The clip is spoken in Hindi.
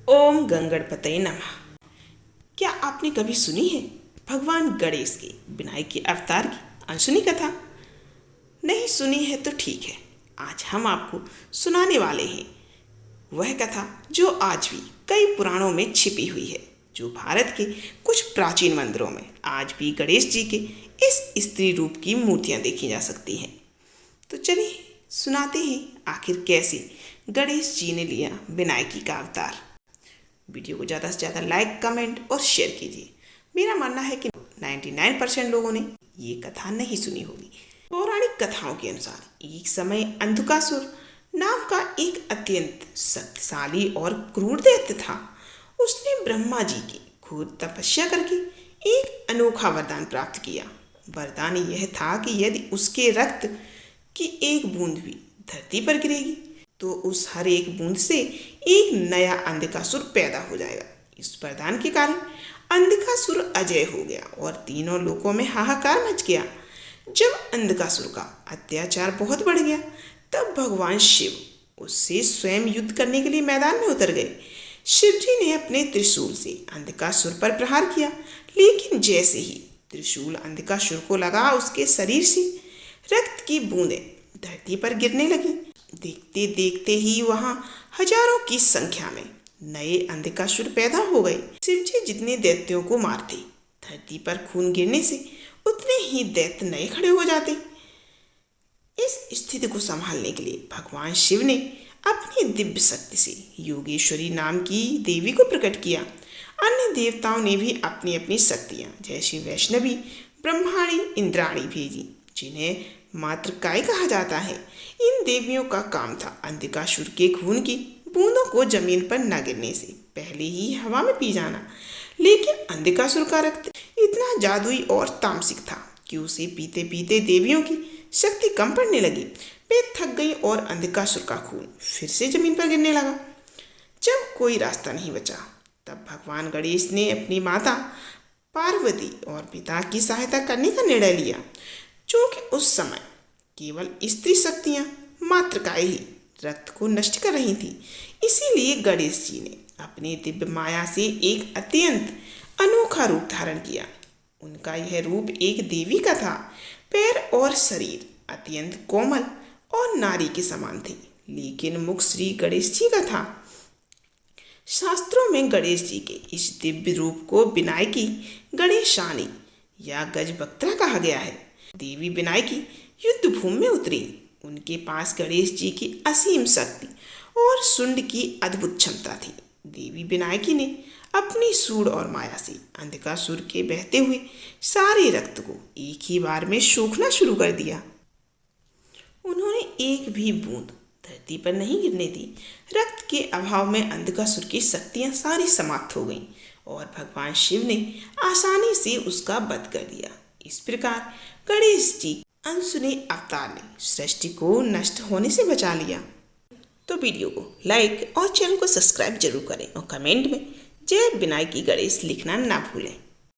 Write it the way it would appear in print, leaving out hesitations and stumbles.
ओम गंगणपतये नमः। क्या आपने कभी सुनी है भगवान गणेश के विनायक अवतार की अनसुनी कथा? नहीं सुनी है तो ठीक है, आज हम आपको सुनाने वाले हैं वह कथा जो आज भी कई पुराणों में छिपी हुई है, जो भारत के कुछ प्राचीन मंदिरों में आज भी गणेश जी के इस स्त्री रूप की मूर्तियां देखी जा सकती हैं। तो चलिए सुनाते हैं आखिर कैसे गणेश जी ने लिया विनायकी का अवतार। वीडियो को ज़्यादा से ज़्यादा लाइक, कमेंट और शेयर कीजिए। मेरा मानना है कि 99% लोगों ने ये कथा नहीं सुनी होगी। पौराणिक कथाओं के अनुसार एक समय अंधकासुर नाम का एक अत्यंत शक्तिशाली और क्रूर दैत्य था। उसने ब्रह्मा जी की घोर तपस्या करके एक अनोखा वरदान प्राप्त किया। वरदान यह था कि यदि उसके रक्त की एक बूंद भी धरती पर गिरेगी तो उस हर एक बूंद से एक नया अंधकासुर पैदा हो जाएगा। इस वरदान के कारण अंधकासुर अजय हो गया और तीनों लोकों में हाहाकार मच गया। जब अंधकासुर का अत्याचार बहुत बढ़ गया तब भगवान शिव उससे स्वयं युद्ध करने के लिए मैदान में उतर गए। शिव जी ने अपने त्रिशूल से अंधकासुर पर प्रहार किया, लेकिन जैसे ही त्रिशूल अंधकासुर को लगा, उसके शरीर से रक्त की बूंदें धरती पर गिरने लगी। देखते देखते ही वहां हजारों की संख्या में नए अंधकासुर पैदा हो गए। शिव जी जितने दैत्यों को मारते, धरती पर खून गिरने से उतने ही दैत्य नए खड़े हो जाते। इस स्थिति को संभालने के लिए भगवान शिव ने अपनी दिव्य शक्ति से योगेश्वरी नाम की देवी को प्रकट किया। अन्य देवताओं ने भी अपनी अपनी शक्तियां जैसे वैष्णवी, ब्रह्माणी, इंद्राणी भेजी, जिन्हें मातृकाय कहा जाता है। इन देवियों का काम था अंधकासुर के खून की बूंदों को जमीन पर न गिरने से पहले ही हवा में पी जाना। लेकिन अंधकासुर का रक्त इतना जादुई और तामसिक था कि उसे पीते पीते देवियों की शक्ति कम पड़ने लगी। वे थक गई और अंधकासुर का खून फिर से जमीन पर गिरने लगा। जब कोई रास्ता नहीं बचा तब भगवान गणेश ने अपनी माता पार्वती और पिता की सहायता करने का निर्णय लिया। चूंकि उस समय केवल स्त्री शक्तियां मातृकाय ही रक्त को नष्ट कर रही थी, इसीलिए गणेश जी ने अपनी दिव्य माया से एक अत्यंत अनोखा रूप धारण किया। उनका यह रूप एक देवी का था। पैर और शरीर अत्यंत कोमल और नारी के समान थे, लेकिन मुख श्री गणेश जी का था। शास्त्रों में गणेश जी के इस दिव्य रूप को विनायकी गणेशानी या गजबक्त्रा कहा गया है। देवी विनायकी युद्ध भूमि में उतरी। उनके पास गणेश जी की असीम शक्ति और शुंड की अद्भुत क्षमता थी। देवी विनायकी ने अपनी सूंड और माया से अंधकासुर के बहते हुए सारे रक्त को एक ही बार में सोखना शुरू कर दिया। उन्होंने एक भी बूंद धरती पर नहीं गिरने दी। रक्त के अभाव में अंधकासुर की शक्तियां सारी समाप्त हो गईं और भगवान शिव ने आसानी से उसका वध कर दिया। इस प्रकार गणेश जी अनसुने अवतार ने सृष्टि को नष्ट होने से बचा लिया। तो वीडियो को लाइक और चैनल को सब्सक्राइब जरूर करें और कमेंट में जय विनायकी गणेश लिखना ना भूलें।